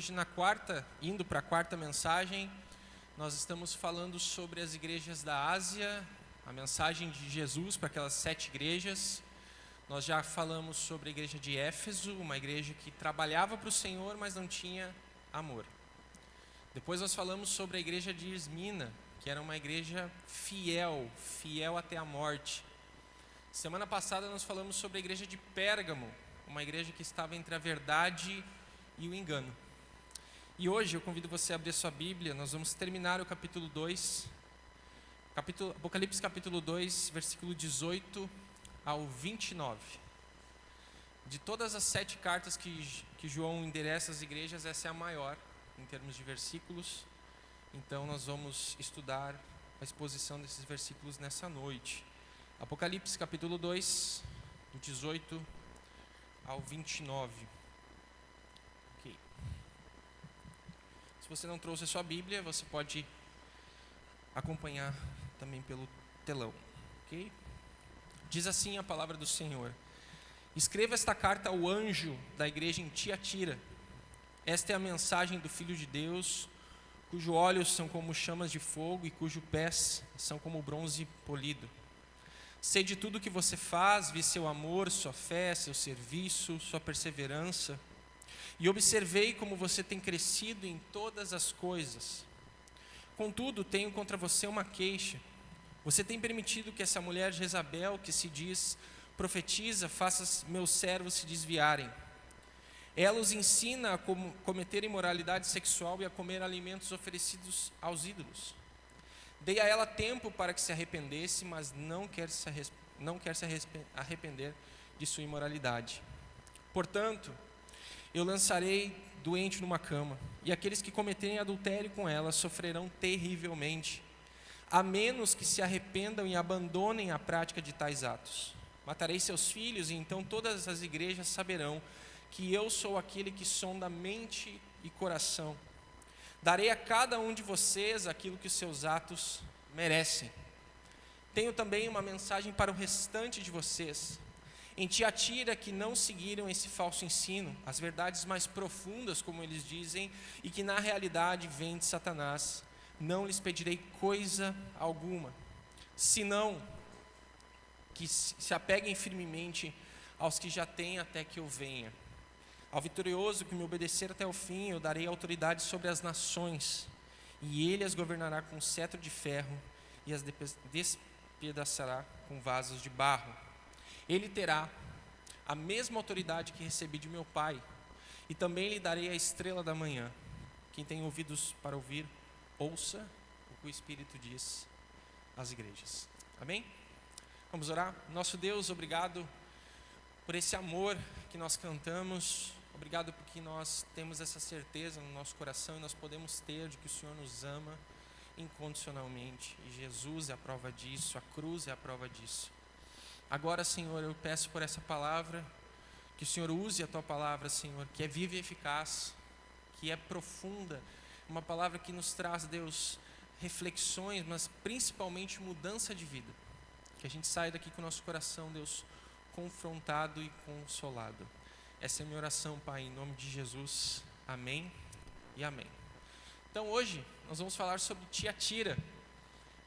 hoje indo para a quarta mensagem. Nós estamos falando sobre as igrejas da Ásia, a mensagem de Jesus para aquelas 7 igrejas. Nós já falamos sobre a igreja de Éfeso, uma igreja que trabalhava para o Senhor, mas não tinha amor. Depois nós falamos sobre a igreja de Esmina, que era uma igreja fiel até a morte. Semana passada nós falamos sobre a igreja de Pérgamo, uma igreja que estava entre a verdade e o engano. E hoje eu convido você a abrir sua Bíblia. Nós vamos terminar o capítulo 2, Apocalipse capítulo 2, versículo 18 ao 29. De todas as 7 cartas que João endereça às igrejas, essa é a maior em termos de versículos. Então nós vamos estudar a exposição desses versículos nessa noite. Apocalipse capítulo 2, do 18 ao 29. Ok. Se você não trouxe a sua Bíblia, você pode acompanhar também pelo telão. Ok? Diz assim a palavra do Senhor: escreva esta carta ao anjo da igreja em Tiatira. Esta é a mensagem do Filho de Deus, cujos olhos são como chamas de fogo e cujos pés são como bronze polido. Sei de tudo que você faz, vi seu amor, sua fé, seu serviço, sua perseverança, e observei como você tem crescido em todas as coisas. Contudo, tenho contra você uma queixa. Você tem permitido que essa mulher Jezabel, que se diz profetiza, faça meus servos se desviarem. Ela os ensina a cometer imoralidade sexual e a comer alimentos oferecidos aos ídolos. Dei a ela tempo para que se arrependesse, mas não quer se arrepender de sua imoralidade. Portanto, eu lançarei doente numa cama, e aqueles que cometerem adultério com ela sofrerão terrivelmente, a menos que se arrependam e abandonem a prática de tais atos. Matarei seus filhos, e então todas as igrejas saberão que eu sou aquele que sonda mente e coração. Darei a cada um de vocês aquilo que os seus atos merecem. Tenho também uma mensagem para o restante de vocês. Em Tiatira, que não seguiram esse falso ensino, as verdades mais profundas, como eles dizem, e que na realidade vêm de Satanás, não lhes pedirei coisa alguma, senão que se apeguem firmemente aos que já têm até que eu venha. Ao vitorioso que me obedecer até o fim, eu darei autoridade sobre as nações, e ele as governará com cetro de ferro e as despedaçará com vasos de barro. Ele terá a mesma autoridade que recebi de meu Pai, e também lhe darei a estrela da manhã. Quem tem ouvidos para ouvir, ouça o que o Espírito diz às igrejas. Amém? Vamos orar? Nosso Deus, obrigado por esse amor que nós cantamos. Obrigado porque nós temos essa certeza no nosso coração e nós podemos ter de que o Senhor nos ama incondicionalmente. E Jesus é a prova disso, a cruz é a prova disso. Agora, Senhor, eu peço por essa palavra, que o Senhor use a Tua palavra, Senhor, que é viva e eficaz, que é profunda, uma palavra que nos traz, Deus, reflexões, mas principalmente mudança de vida. Que a gente saia daqui com o nosso coração, Deus, confrontado e consolado. Essa é a minha oração, Pai, em nome de Jesus. Amém e amém. Então hoje nós vamos falar sobre Tiatira,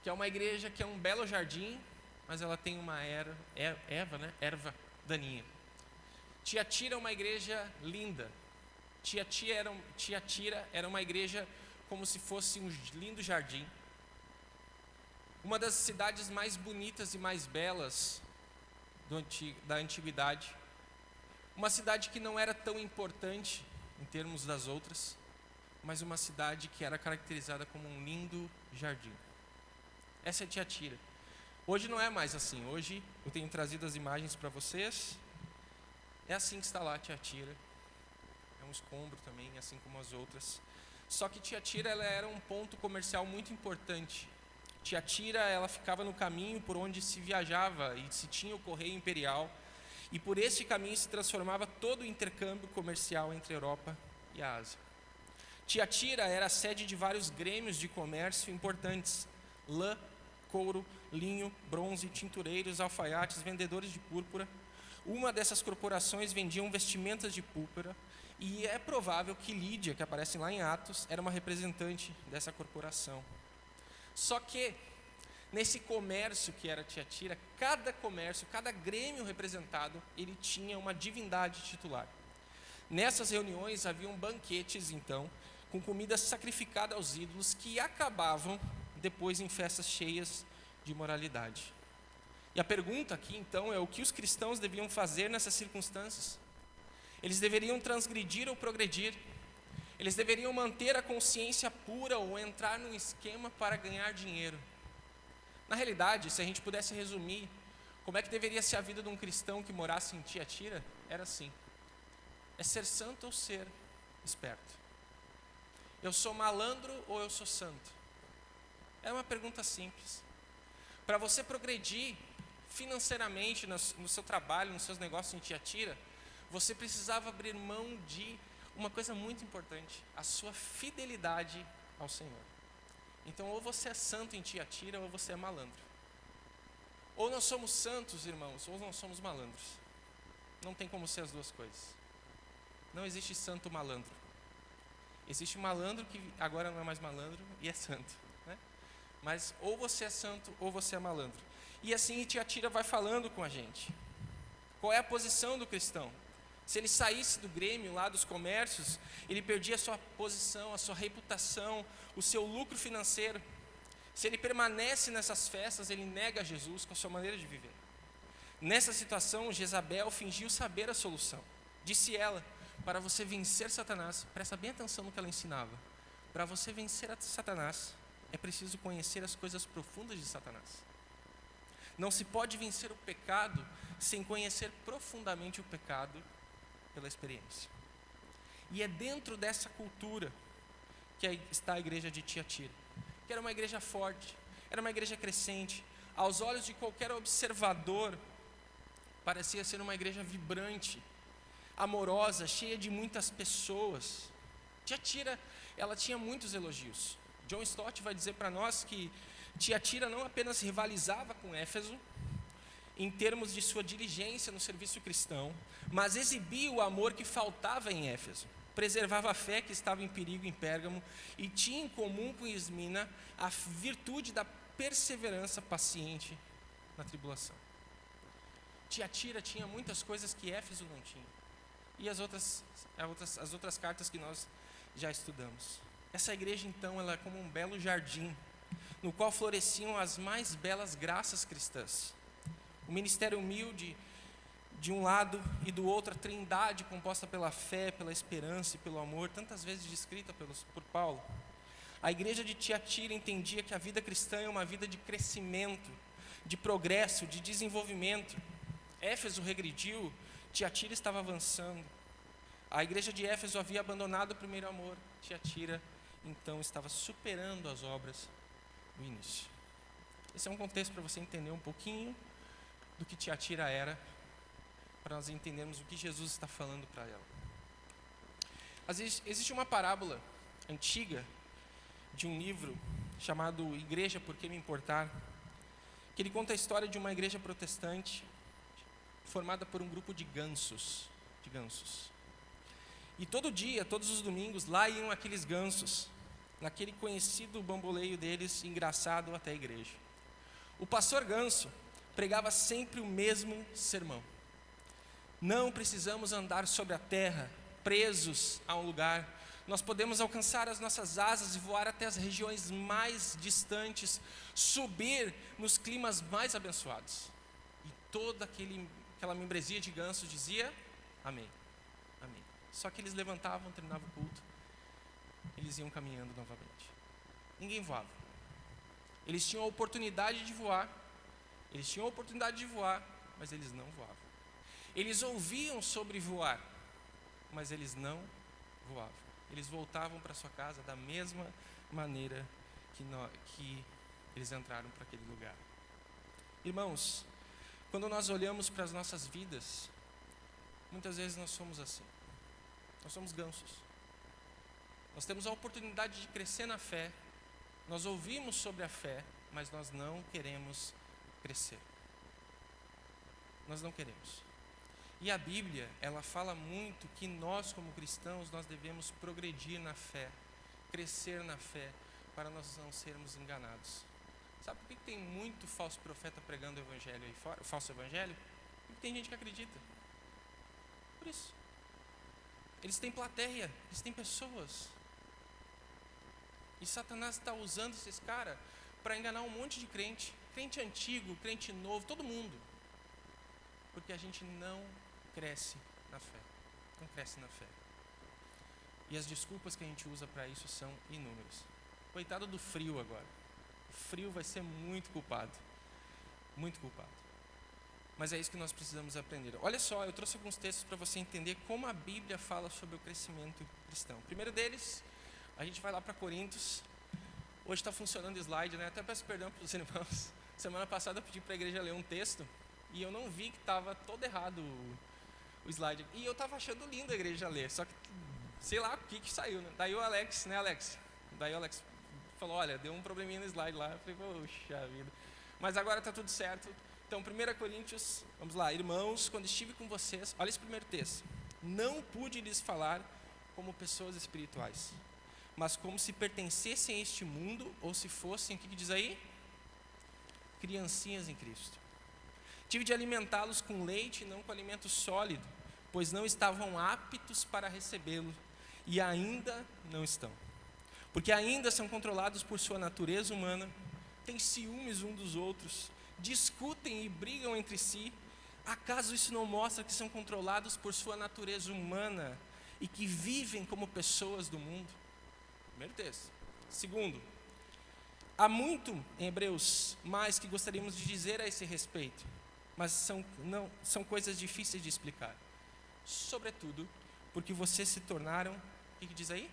que é uma igreja que é um belo jardim, mas ela tem uma erva daninha. Tiatira é uma igreja linda. Tiatira era uma igreja como se fosse um lindo jardim. Uma das cidades mais bonitas e mais belas da antiguidade. Uma cidade que não era tão importante em termos das outras, mas uma cidade que era caracterizada como um lindo jardim. Essa é Tiatira. Hoje não é mais assim. Hoje eu tenho trazido as imagens para vocês. É assim que está lá Tiatira. É um escombro também, assim como as outras. Só que Tiatira ela era um ponto comercial muito importante. Tiatira ela ficava no caminho por onde se viajava e se tinha o correio imperial. E por este caminho se transformava todo o intercâmbio comercial entre a Europa e a Ásia. Tiatira era a sede de vários grêmios de comércio importantes: lã, couro, linho, bronze, tintureiros, alfaiates, vendedores de púrpura. Uma dessas corporações vendiam vestimentas de púrpura E é provável que Lídia, que aparece lá em Atos, era uma representante dessa corporação. Só que, nesse comércio que era Tiatira, cada comércio, cada grêmio representado, ele tinha uma divindade titular. Nessas reuniões haviam banquetes, então, com comida sacrificada aos ídolos, que acabavam depois em festas cheias de imoralidade. E a pergunta aqui, então, é o que os cristãos deviam fazer nessas circunstâncias? Eles deveriam transgredir ou progredir? Eles deveriam manter a consciência pura ou entrar num esquema para ganhar dinheiro? Na realidade, se a gente pudesse resumir como é que deveria ser a vida de um cristão que morasse em Tiatira, era assim: é ser santo ou ser esperto? Eu sou malandro ou eu sou santo? É uma pergunta simples. Para você progredir financeiramente no seu trabalho, nos seus negócios em Tiatira, você precisava abrir mão de uma coisa muito importante: a sua fidelidade ao Senhor. Então, ou você é santo em Tiatira, ou você é malandro. Ou nós somos santos, irmãos, ou nós somos malandros. Não tem como ser as duas coisas. Não existe santo malandro. Existe malandro que agora não é mais malandro e é santo, né? Mas ou você é santo ou você é malandro. E assim Tiatira vai falando com a gente. Qual é a posição do cristão? Se ele saísse do grêmio lá dos comércios, ele perdia a sua posição, a sua reputação, o seu lucro financeiro. Se ele permanece nessas festas, ele nega Jesus com a sua maneira de viver. Nessa situação, Jezabel fingiu saber a solução. Disse ela: para você vencer Satanás, presta bem atenção no que ela ensinava. Para você vencer a Satanás, é preciso conhecer as coisas profundas de Satanás. Não se pode vencer o pecado sem conhecer profundamente o pecado pela experiência. E é dentro dessa cultura que está a igreja de Tiatira, que era uma igreja forte, era uma igreja crescente. Aos olhos de qualquer observador, parecia ser uma igreja vibrante, amorosa, cheia de muitas pessoas. Tiatira, ela tinha muitos elogios. John Stott vai dizer para nós que Tiatira não apenas rivalizava com Éfeso em termos de sua diligência no serviço cristão, mas exibia o amor que faltava em Éfeso, preservava a fé que estava em perigo em Pérgamo e tinha em comum com Esmina a virtude da perseverança paciente na tribulação. Tiatira tinha muitas coisas que Éfeso não tinha, e as outras cartas que nós já estudamos. Essa igreja, então, ela é como um belo jardim, no qual floresciam as mais belas graças cristãs. O ministério humilde de um lado e do outro, a trindade composta pela fé, pela esperança e pelo amor, tantas vezes descrita por Paulo. A igreja de Tiatira entendia que a vida cristã é uma vida de crescimento, de progresso, de desenvolvimento. Éfeso regrediu, Tiatira estava avançando. A igreja de Éfeso havia abandonado o primeiro amor. Tiatira, então, estava superando as obras do início. Esse é um contexto para você entender um pouquinho do que Tiatira era, para nós entendermos o que Jesus está falando para ela. Existe uma parábola antiga de um livro chamado Igreja, Por Que Me Importar, que ele conta a história de uma igreja protestante formada por um grupo de gansos. E todo dia, todos os domingos, lá iam aqueles gansos, naquele conhecido bamboleio deles, engraçado até a igreja. O pastor ganso pregava sempre o mesmo sermão: não precisamos andar sobre a terra, presos a um lugar. Nós podemos alcançar as nossas asas e voar até as regiões mais distantes, subir nos climas mais abençoados. E toda aquela membresia de ganso dizia amém, amém. Só que eles levantavam, terminavam o culto, eles iam caminhando novamente. Ninguém voava. Eles tinham a oportunidade de voar, mas eles não voavam. Eles ouviam sobre voar, mas eles não voavam. Eles voltavam para sua casa da mesma maneira que eles entraram para aquele lugar. Irmãos, quando nós olhamos para as nossas vidas, muitas vezes nós somos assim. Nós somos gansos. Nós temos a oportunidade de crescer na fé, nós ouvimos sobre a fé, mas nós não queremos crescer. Nós não queremos. E a Bíblia, ela fala muito que nós, como cristãos, nós devemos progredir na fé, crescer na fé, para nós não sermos enganados. Sabe por que tem muito falso profeta pregando o evangelho aí fora, o falso evangelho? Porque tem gente que acredita. Por isso. Eles têm plateia, eles têm pessoas. E Satanás está usando esses caras para enganar um monte de crente. Crente antigo, crente novo, todo mundo. Porque a gente não cresce na fé. Não cresce na fé. E as desculpas que a gente usa para isso são inúmeras. Coitado do frio agora. O frio vai ser muito culpado. Muito culpado. Mas é isso que nós precisamos aprender. Olha só, eu trouxe alguns textos para você entender como a Bíblia fala sobre o crescimento cristão. O primeiro deles, a gente vai lá para Coríntios. Hoje está funcionando o slide, né? Até peço perdão para os irmãos. Semana passada eu pedi para a igreja ler um texto e eu não vi que estava todo errado o slide. E eu estava achando lindo a igreja ler, só que sei lá o que saiu, né? Daí o Alex, né, Alex? Daí o Alex falou, olha, deu um probleminha no slide lá. Eu falei, poxa vida. Mas agora está tudo certo. Então, 1 Coríntios, vamos lá. Irmãos, quando estive com vocês, olha esse primeiro texto. Não pude lhes falar como pessoas espirituais, mas como se pertencessem a este mundo, ou se fossem, o que diz aí? Criancinhas em Cristo. Tive de alimentá-los com leite e não com alimento sólido, pois não estavam aptos para recebê-lo, e ainda não estão. Porque ainda são controlados por sua natureza humana, têm ciúmes uns dos outros, discutem e brigam entre si. Acaso isso não mostra que são controlados por sua natureza humana e que vivem como pessoas do mundo? Primeiro texto. Segundo, há muito em Hebreus mais que gostaríamos de dizer a esse respeito, mas são coisas difíceis de explicar. Sobretudo, porque vocês se tornaram, o que diz aí?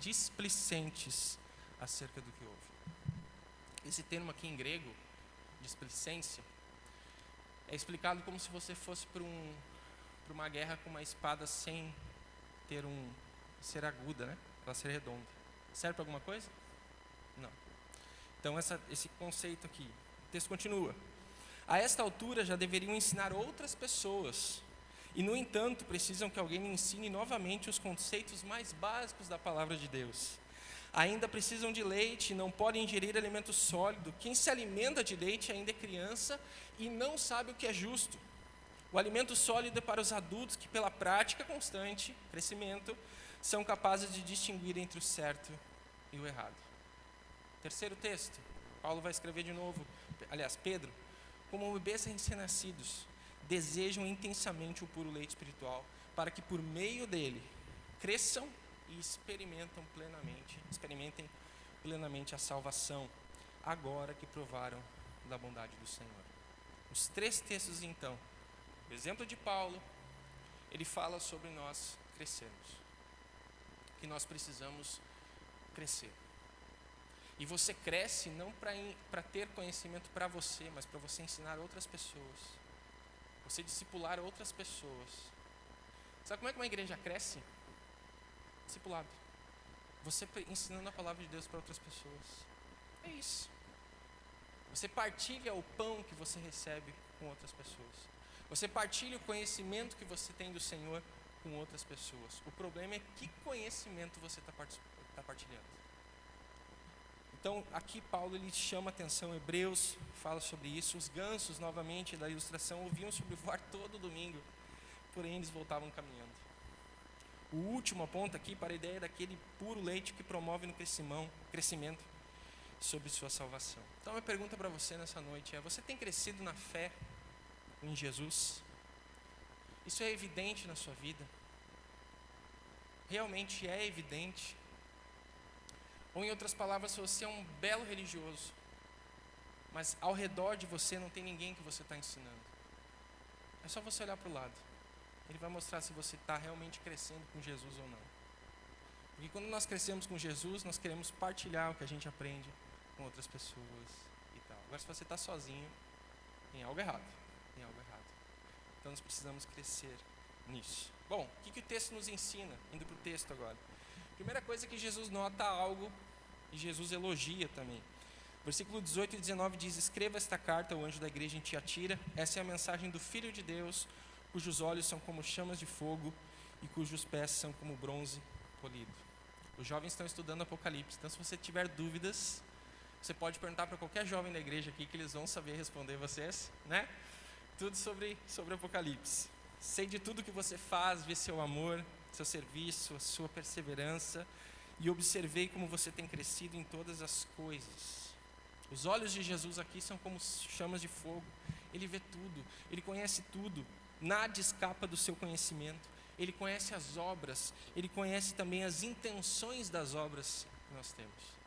Displicentes acerca do que houve. Esse termo aqui em grego, displicência, é explicado como se você fosse para uma guerra com uma espada sem ter ser aguda, né? Ela ser redonda. Serve para alguma coisa? Não. Então esse conceito aqui, o texto continua. A esta altura já deveriam ensinar outras pessoas, e no entanto precisam que alguém ensine novamente os conceitos mais básicos da palavra de Deus. Ainda precisam de leite, não podem ingerir alimento sólido. Quem se alimenta de leite ainda é criança e não sabe o que é justo. O alimento sólido é para os adultos que, pela prática constante, crescimento, são capazes de distinguir entre o certo e o errado. Terceiro texto, Paulo vai escrever de novo, aliás, Pedro. Como bebês recém-nascidos, desejam intensamente o puro leite espiritual, para que por meio dele cresçam e experimentem plenamente a salvação, agora que provaram da bondade do Senhor. Os três textos, então, o exemplo de Paulo, ele fala sobre nós crescermos, que nós precisamos crescer. E você cresce não para ter conhecimento para você, mas para você ensinar outras pessoas, você discipular outras pessoas. Sabe como é que uma igreja cresce? Discipulado. Você ensinando a palavra de Deus para outras pessoas. É isso. Você partilha o pão que você recebe com outras pessoas. Você partilha o conhecimento que você tem do Senhor com outras pessoas. O problema é que conhecimento você está partilhando. Então, aqui Paulo ele chama a atenção, Hebreus fala sobre isso. Os gansos, novamente, da ilustração, ouviam sobre voar todo domingo, porém eles voltavam caminhando. O último aponta aqui para a ideia daquele puro leite que promove no crescimento sobre sua salvação. Então, a minha pergunta para você nessa noite é: você tem crescido na fé em Jesus? Isso é evidente na sua vida? Realmente é evidente? Ou, em outras palavras, você é um belo religioso, mas ao redor de você não tem ninguém que você está ensinando. É só você olhar para o lado. Ele vai mostrar se você está realmente crescendo com Jesus ou não. Porque quando nós crescemos com Jesus, nós queremos partilhar o que a gente aprende com outras pessoas e tal. Agora, se você está sozinho, tem algo errado. Tem algo errado. Então, nós precisamos crescer nisso. Bom, o que o texto nos ensina? Indo para o texto agora. Primeira coisa é que Jesus nota algo e Jesus elogia também. Versículo 18 e 19 diz: escreva esta carta ao anjo da igreja em Tiatira. Essa é a mensagem do Filho de Deus, cujos olhos são como chamas de fogo e cujos pés são como bronze polido. Os jovens estão estudando Apocalipse, então se você tiver dúvidas, você pode perguntar para qualquer jovem da igreja aqui que eles vão saber responder vocês, né? Tudo sobre Apocalipse. Sei de tudo que você faz, vi seu amor, seu serviço, a sua perseverança, e observei como você tem crescido em todas as coisas. Os olhos de Jesus aqui são como chamas de fogo. Ele vê tudo, ele conhece tudo, nada escapa do seu conhecimento. Ele conhece as obras, ele conhece também as intenções das obras que nós temos.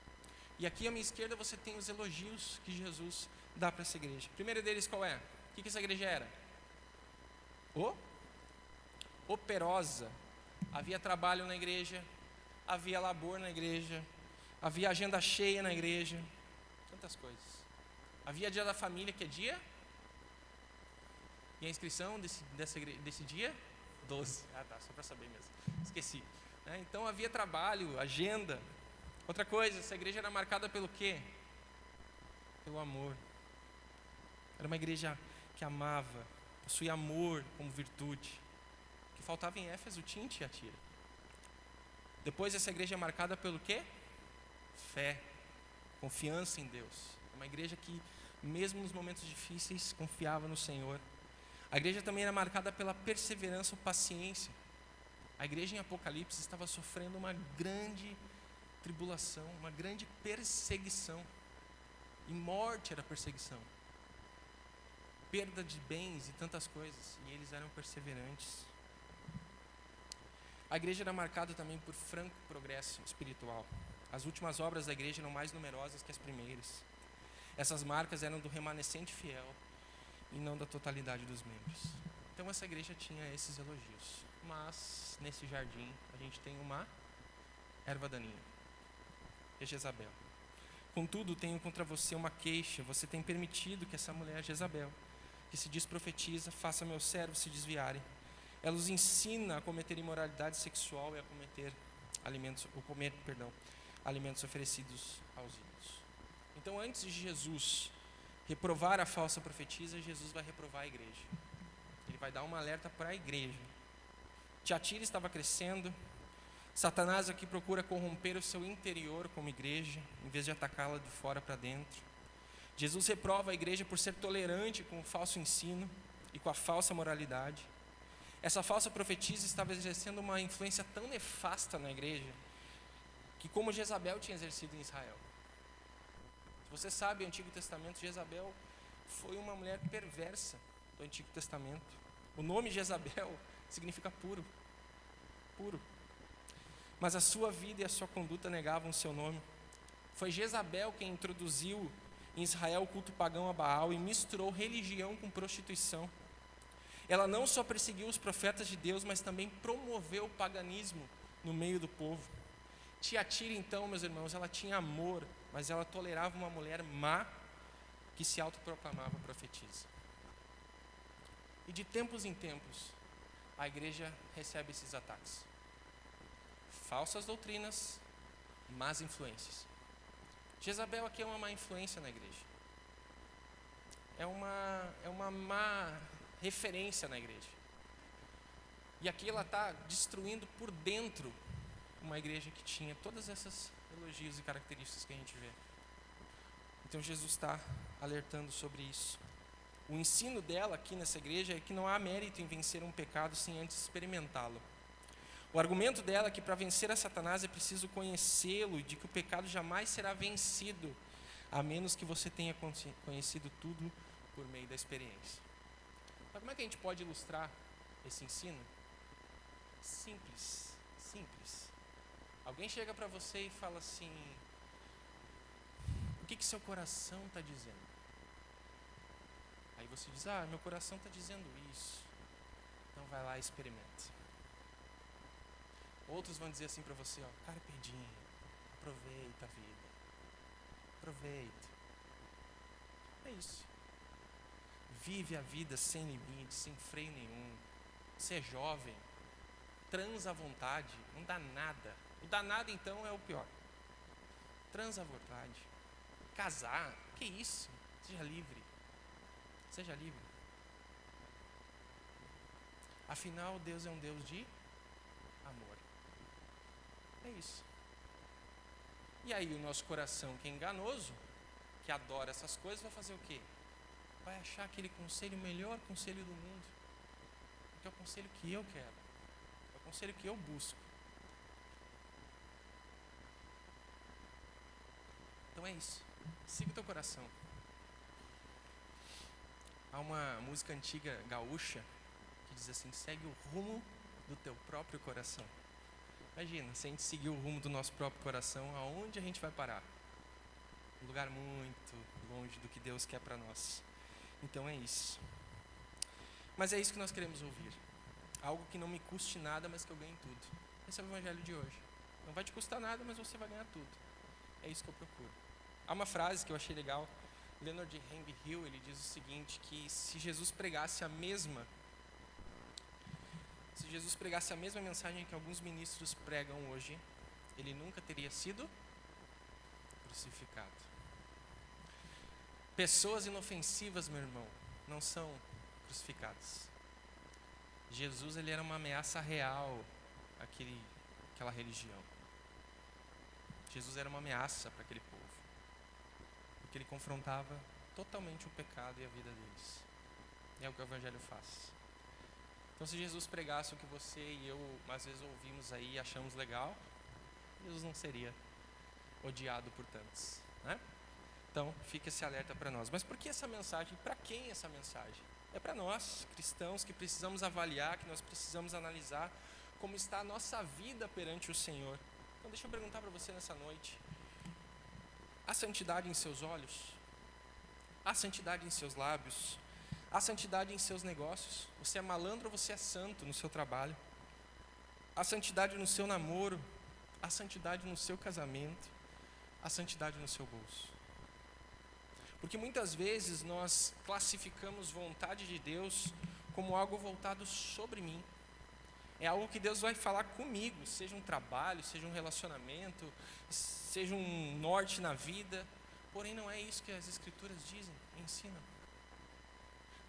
E aqui à minha esquerda você tem os elogios que Jesus dá para essa igreja. O primeiro deles qual é? O que essa igreja era? Operosa. Havia trabalho na igreja, havia labor na igreja, havia agenda cheia na igreja, tantas coisas. Havia dia da família, que é dia? E a inscrição desse dia? 12. Ah, tá, só para saber mesmo. Esqueci. Então havia trabalho, agenda. Outra coisa, essa igreja era marcada pelo quê? Pelo amor. Era uma igreja que amava, possuía amor como virtude. O que faltava em Éfeso tinha em Tiatira. Depois essa igreja é marcada pelo quê? Fé, confiança em Deus. Uma igreja que, mesmo nos momentos difíceis, confiava no Senhor. A igreja também era marcada pela perseverança ou paciência. A igreja em Apocalipse estava sofrendo uma grande tribulação, uma grande perseguição. E morte era perseguição. Perda de bens e tantas coisas. E eles eram perseverantes. A igreja era marcada também por franco progresso espiritual. As últimas obras da igreja eram mais numerosas que as primeiras. Essas marcas eram do remanescente fiel e não da totalidade dos membros. Então essa igreja tinha esses elogios. Mas nesse jardim a gente tem uma erva daninha, é Jezabel. Contudo, tenho contra você uma queixa. Você tem permitido que essa mulher Jezabel, que se diz profetiza, faça meus servos se desviarem. Ela os ensina a cometer imoralidade sexual e a comer alimentos oferecidos aos ídolos. Então, antes de Jesus reprovar a falsa profetisa, Jesus vai reprovar a igreja. Ele vai dar uma alerta para a igreja. Tiatira estava crescendo. Satanás aqui procura corromper o seu interior como igreja, em vez de atacá-la de fora para dentro. Jesus reprova a igreja por ser tolerante com o falso ensino e com a falsa moralidade. Essa falsa profetisa estava exercendo uma influência tão nefasta na igreja, que como Jezabel tinha exercido em Israel. Se você sabe, o Antigo Testamento, Jezabel foi uma mulher perversa do Antigo Testamento. O nome Jezabel significa puro, puro. Mas a sua vida e a sua conduta negavam o seu nome. Foi Jezabel quem introduziu em Israel o culto pagão a Baal e misturou religião com prostituição. Ela não só perseguiu os profetas de Deus, mas também promoveu o paganismo no meio do povo. Tiatira, então, meus irmãos, ela tinha amor, mas ela tolerava uma mulher má que se autoproclamava profetisa. E de tempos em tempos, a igreja recebe esses ataques. Falsas doutrinas, más influências. Jezabel aqui é uma má influência na igreja. É uma má referência na igreja. E aqui ela está destruindo por dentro uma igreja que tinha todas essas elogios e características que a gente vê. Então Jesus está alertando sobre isso. O ensino dela aqui nessa igreja é que não há mérito em vencer um pecado sem antes experimentá-lo. O argumento dela é que para vencer a Satanás é preciso conhecê-lo e de que o pecado jamais será vencido, a menos que você tenha conhecido tudo por meio da experiência. Mas como é que a gente pode ilustrar esse ensino? Simples, simples. Alguém chega para você e fala assim: o que seu coração está dizendo? Aí você diz: meu coração está dizendo isso. Então vai lá e experimenta. Outros vão dizer assim para você: carpe diem, aproveita a vida. Aproveita. É isso. Vive a vida sem limite, sem freio nenhum. Você é jovem, transa à vontade, não dá nada. O danado então é o pior. Transa à vontade. Casar, que isso? Seja livre. Seja livre. Afinal, Deus é um Deus de amor. É isso. E aí o nosso coração, que é enganoso, que adora essas coisas, vai fazer o quê? Vai achar aquele conselho, o melhor conselho do mundo. Porque é o conselho que eu quero. É o conselho que eu busco. Então é isso. Siga o teu coração. Há uma música antiga gaúcha que diz assim: segue o rumo do teu próprio coração. Imagina, se a gente seguir o rumo do nosso próprio coração, aonde a gente vai parar? Um lugar muito longe do que Deus quer para nós. Então é isso. Mas é isso que nós queremos ouvir. Algo que não me custe nada, mas que eu ganhe tudo. Esse é o evangelho de hoje. Não vai te custar nada, mas você vai ganhar tudo. É isso que eu procuro. Há uma frase que eu achei legal. Leonard Henry Hill, ele diz o seguinte, que se Jesus pregasse a mesma mensagem que alguns ministros pregam hoje, ele nunca teria sido crucificado. Pessoas inofensivas, meu irmão, não são crucificadas. Jesus, ele era uma ameaça real àquela religião. Jesus era uma ameaça para aquele povo, porque ele confrontava totalmente o pecado e a vida deles. E é o que o evangelho faz. Então, se Jesus pregasse o que você e eu às vezes ouvimos aí e achamos legal, Jesus não seria odiado por tantos, né? Então, fica esse alerta para nós. Mas por que essa mensagem? Para quem essa mensagem? É para nós, cristãos, que precisamos avaliar, que nós precisamos analisar como está a nossa vida perante o Senhor. Então, deixa eu perguntar para você nessa noite: há santidade em seus olhos? Há santidade em seus lábios? Há santidade em seus negócios? Você é malandro ou você é santo no seu trabalho? Há santidade no seu namoro? Há santidade no seu casamento? Há santidade no seu bolso? Porque muitas vezes nós classificamos vontade de Deus como algo voltado sobre mim. É algo que Deus vai falar comigo, seja um trabalho, seja um relacionamento, seja um norte na vida. Porém, não é isso que as Escrituras dizem, ensinam.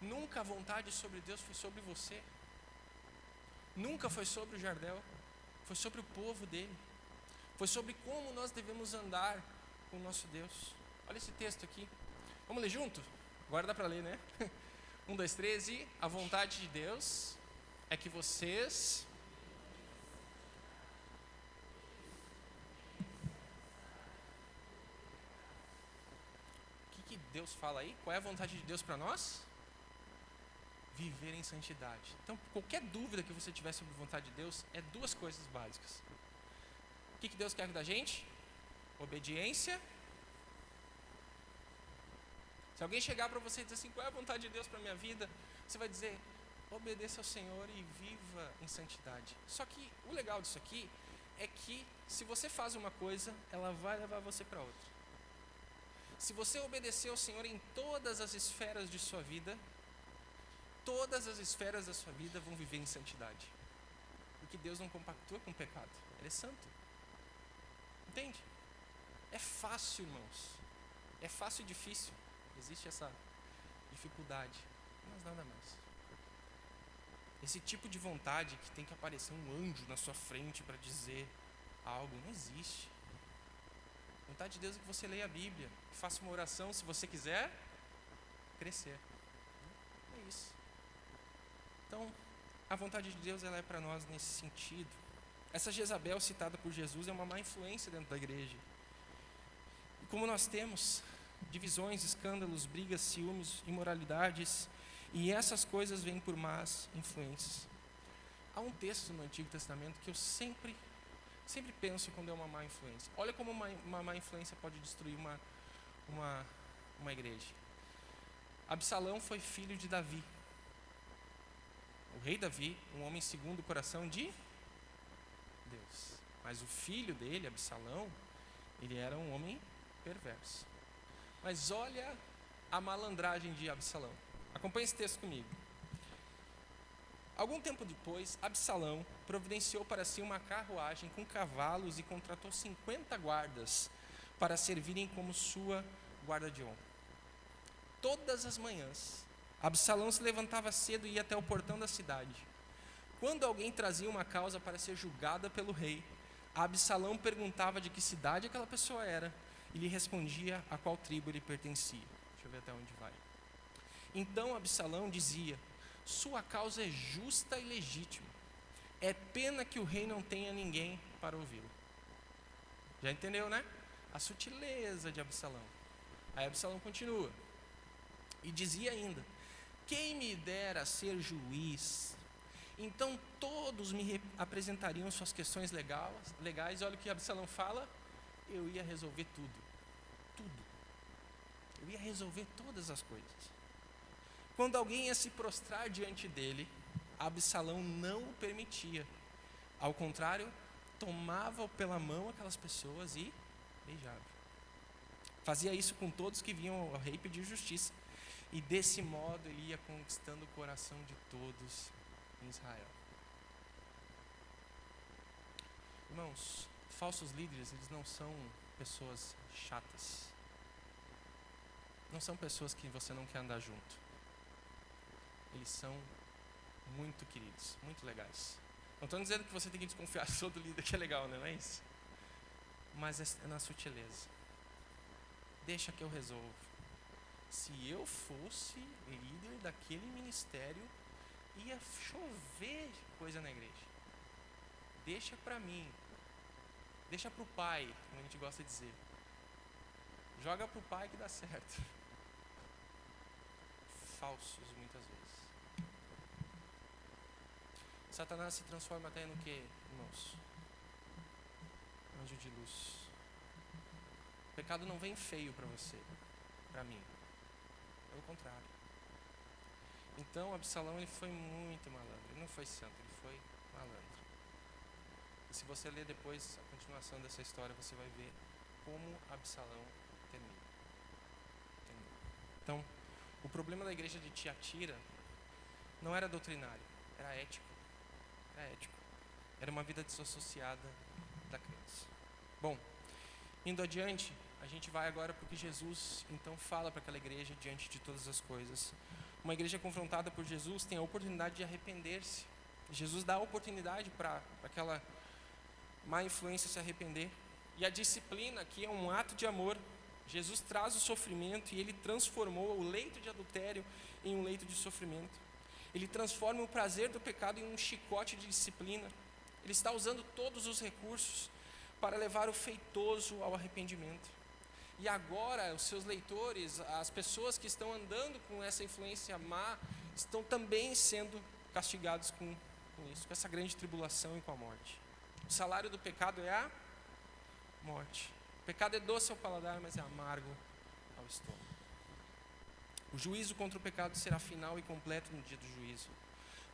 Nunca a vontade sobre Deus foi sobre você. Nunca foi sobre o Jardel. Foi sobre o povo dele. Foi sobre como nós devemos andar com o nosso Deus. Olha esse texto aqui. Vamos ler junto? Agora dá para ler, né? 1, 2, 3 e a vontade de Deus é que vocês... O que Deus fala aí? Qual é a vontade de Deus para nós? Viver em santidade. Então, qualquer dúvida que você tiver sobre a vontade de Deus, é duas coisas básicas. O que Deus quer da gente? Obediência. Se alguém chegar para você e dizer assim: qual é a vontade de Deus para a minha vida? Você vai dizer: obedeça ao Senhor e viva em santidade. Só que o legal disso aqui é que se você faz uma coisa, ela vai levar você para outra. Se você obedecer ao Senhor em todas as esferas de sua vida, todas as esferas da sua vida vão viver em santidade. Porque Deus não compactua com o pecado. Ele é santo. Entende? É fácil, irmãos. É fácil e difícil. Existe essa dificuldade, mas nada mais. Esse tipo de vontade que tem que aparecer um anjo na sua frente para dizer algo, não existe. A vontade de Deus é que você leia a Bíblia, que faça uma oração se você quiser crescer. É isso. Então, a vontade de Deus ela é para nós nesse sentido. Essa Jezabel citada por Jesus é uma má influência dentro da igreja. E como nós temos divisões, escândalos, brigas, ciúmes, imoralidades, e essas coisas vêm por más influências. Há um texto no Antigo Testamento que eu sempre penso quando é uma má influência. Olha como uma má influência pode destruir uma igreja. Absalão foi filho de Davi. O rei Davi, um homem segundo o coração de Deus. Mas o filho dele, Absalão, ele era um homem perverso. Mas olha a malandragem de Absalão. Acompanhe esse texto comigo. Algum tempo depois, Absalão providenciou para si uma carruagem com cavalos e contratou 50 guardas para servirem como sua guarda de honra. Todas as manhãs, Absalão se levantava cedo e ia até o portão da cidade. Quando alguém trazia uma causa para ser julgada pelo rei, Absalão perguntava de que cidade aquela pessoa era e lhe respondia a qual tribo ele pertencia. Deixa eu ver até onde vai. Então Absalão dizia: sua causa é justa e legítima. É pena que o rei não tenha ninguém para ouvi-lo. Já entendeu, né? A sutileza de Absalão. Aí Absalão continua e dizia ainda: quem me dera ser juiz, então todos me apresentariam suas questões legais. Olha o que Absalão fala: eu ia resolver tudo. Eu ia resolver todas as coisas. Quando alguém ia se prostrar diante dele, Absalão não o permitia. Ao contrário, tomava pela mão aquelas pessoas e beijava. Fazia isso com todos que vinham ao rei pedir justiça. E desse modo ele ia conquistando o coração de todos em Israel. Irmãos, falsos líderes, eles não são pessoas chatas. Não são pessoas que você não quer andar junto. Eles são muito queridos, muito legais. Não estou dizendo que você tem que desconfiar de todo líder que é legal, não é isso? Mas é na sutileza. Deixa que eu resolvo. Se eu fosse líder daquele ministério, ia chover coisa na igreja. Deixa para mim. Deixa para o pai, como a gente gosta de dizer. Joga para o pai que dá certo. Falsos, muitas vezes. Satanás se transforma até no que, irmãos? Anjo de luz. O pecado não vem feio para você, para mim. Pelo contrário. Então, Absalão, ele foi muito malandro. Ele não foi santo, ele foi malandro. E se você ler depois a continuação dessa história, você vai ver como Absalão termina. Então, o problema da igreja de Tiatira não era doutrinário, era ético. Era uma vida desassociada da crença. Bom, indo adiante, a gente vai agora para o que Jesus então fala para aquela igreja diante de todas as coisas. Uma igreja confrontada por Jesus tem a oportunidade de arrepender-se. Jesus dá a oportunidade para aquela má influência se arrepender. E a disciplina aqui é um ato de amor. Jesus traz o sofrimento e ele transformou o leito de adultério em um leito de sofrimento. Ele transforma o prazer do pecado em um chicote de disciplina. Ele está usando todos os recursos para levar o feitoso ao arrependimento. E agora os seus leitores, as pessoas que estão andando com essa influência má, estão também sendo castigados com isso, com essa grande tribulação e com a morte. O salário do pecado é a morte. O pecado é doce ao paladar, mas é amargo ao estômago. O juízo contra o pecado será final e completo no dia do juízo.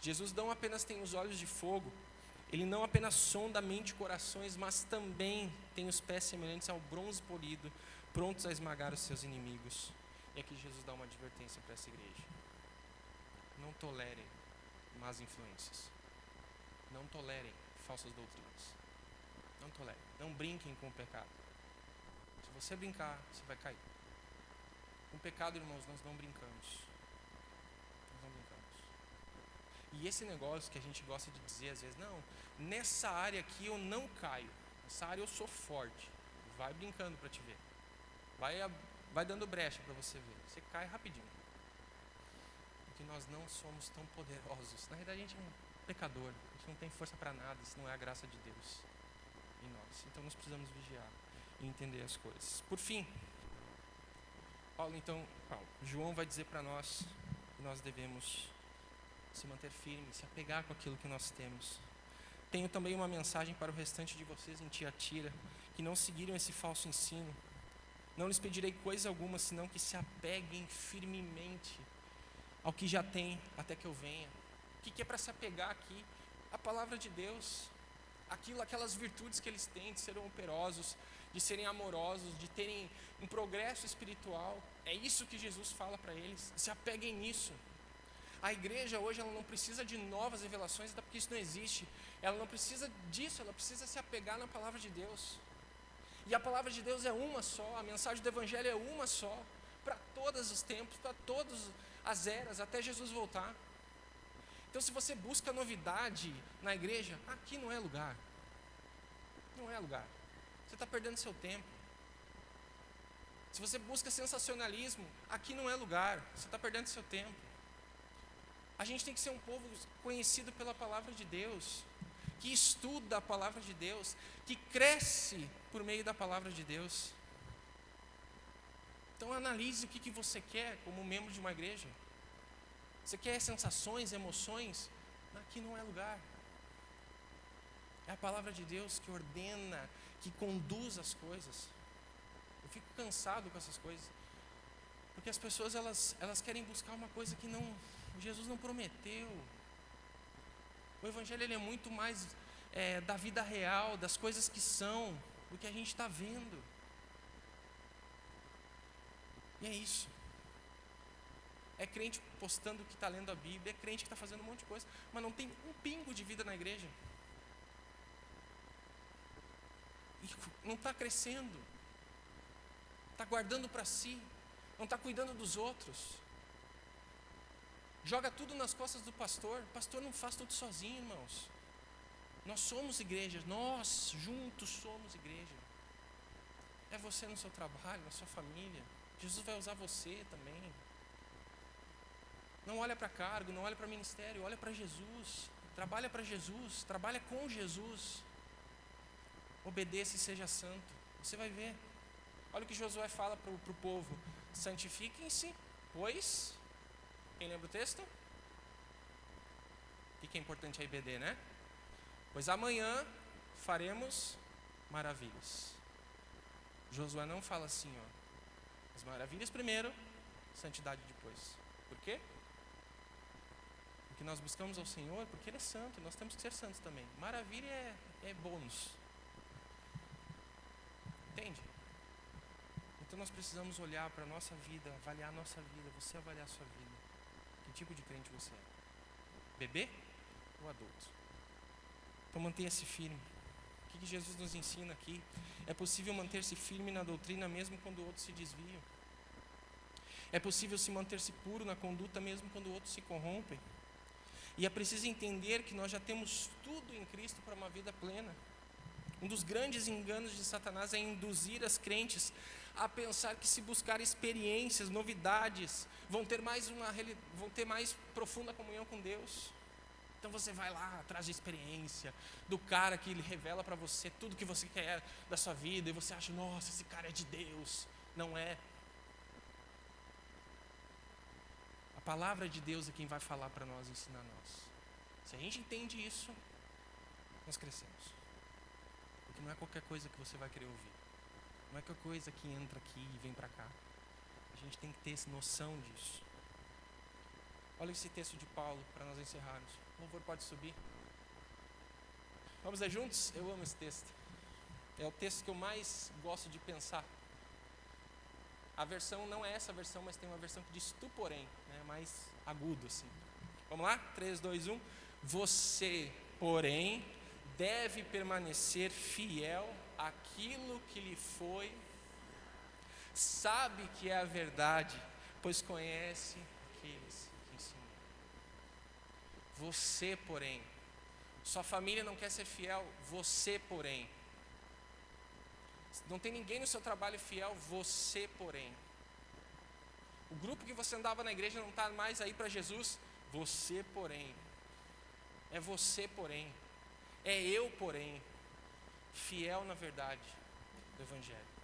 Jesus não apenas tem os olhos de fogo, ele não apenas sonda a mente e corações, mas também tem os pés semelhantes ao bronze polido, prontos a esmagar os seus inimigos. E aqui Jesus dá uma advertência para essa igreja. Não tolerem más influências. Não tolerem falsas doutrinas. Não tolerem. Não brinquem com o pecado. Se você brincar, você vai cair. Com o pecado, irmãos, nós não brincamos. Nós não brincamos. E esse negócio que a gente gosta de dizer às vezes, não, nessa área aqui eu não caio. Nessa área eu sou forte. Vai brincando para te ver. Vai dando brecha para você ver. Você cai rapidinho. Porque nós não somos tão poderosos. Na verdade, a gente é um pecador. A gente não tem força para nada. Isso não é a graça de Deus em nós. Então, nós precisamos vigiar e entender as coisas. Por fim, João vai dizer para nós que nós devemos se manter firmes, se apegar com aquilo que nós temos. Tenho também uma mensagem para o restante de vocês em Tiatira, que não seguiram esse falso ensino. Não lhes pedirei coisa alguma, senão que se apeguem firmemente ao que já têm até que eu venha. O que é para se apegar aqui? A palavra de Deus. Aquelas virtudes que eles têm de serem operosos, de serem amorosos, de terem um progresso espiritual. É isso que Jesus fala para eles. Se apeguem nisso. A igreja hoje ela não precisa de novas revelações, até porque isso não existe. Ela não precisa disso, ela precisa se apegar na palavra de Deus. E a palavra de Deus é uma só, a mensagem do Evangelho é uma só, para todos os tempos, para todas as eras, até Jesus voltar. Então, se você busca novidade na igreja, aqui não é lugar. Não é lugar. Você está perdendo seu tempo. Se você busca sensacionalismo, aqui não é lugar. Você está perdendo seu tempo. A gente tem que ser um povo conhecido pela palavra de Deus, que estuda a palavra de Deus, que cresce por meio da palavra de Deus. Então analise o que você quer como membro de uma igreja. Você quer sensações, emoções? Aqui não é lugar. É a palavra de Deus que ordena, que conduz as coisas. Eu fico cansado com essas coisas, porque as pessoas elas querem buscar uma coisa que Jesus não prometeu. O Evangelho ele é muito mais da vida real, das coisas que são, do que a gente está vendo. E é isso. É crente postando que está lendo a Bíblia, é crente que está fazendo um monte de coisa, mas não tem um pingo de vida na igreja. E não está crescendo, está guardando para si, não está cuidando dos outros. Joga tudo nas costas do pastor. O pastor não faz tudo sozinho, irmãos. Nós somos igreja, nós juntos somos igreja. É você no seu trabalho, na sua família. Jesus vai usar você também. Não olha para cargo, não olha para ministério, olha para Jesus. Trabalha para Jesus, trabalha com Jesus. Obedeça e seja santo. Você vai ver. Olha o que Josué fala para o povo: santifiquem-se, pois... Quem lembra o texto? O que é importante a IBD, né? Pois amanhã faremos maravilhas. Josué não fala assim, as maravilhas primeiro, santidade depois. Por quê? Porque nós buscamos ao Senhor, porque Ele é santo, e nós temos que ser santos também. Maravilha é bônus. Entende? Então nós precisamos olhar para a nossa vida, avaliar a nossa vida, você avaliar a sua vida. Que tipo de crente você é? Bebê ou adulto? Então mantenha-se firme. O que Jesus nos ensina aqui? É possível manter-se firme na doutrina mesmo quando outros se desviam. É possível se manter-se puro na conduta mesmo quando outros se corrompem. E é preciso entender que nós já temos tudo em Cristo para uma vida plena. Um dos grandes enganos de Satanás é induzir as crentes a pensar que, se buscar experiências, novidades, vão ter mais profunda comunhão com Deus. Então você vai lá atrás de experiência, do cara que ele revela para você tudo que você quer da sua vida, e você acha, nossa, esse cara é de Deus. Não é. A palavra de Deus é quem vai falar para nós, ensinar nós. Se a gente entende isso, nós crescemos. Porque não é qualquer coisa que você vai querer ouvir. Não é qualquer coisa que entra aqui e vem para cá. A gente tem que ter noção disso. Olha esse texto de Paulo para nós encerrarmos. O louvor pode subir. Vamos ler juntos? Eu amo esse texto. É o texto que eu mais gosto de pensar. A versão não é essa versão, mas tem uma versão que diz tu, porém, né, mais agudo assim. Vamos lá? 3, 2, 1. Você, porém, deve permanecer fiel àquilo que lhe foi. Sabe que é a verdade, pois conhece aqueles que ensinam. Você, porém, sua família não quer ser fiel, você, porém. Não tem ninguém no seu trabalho fiel, você, porém. O grupo que você andava na igreja não está mais aí para Jesus, você, porém. É você, porém. É eu, porém. Fiel na verdade do Evangelho.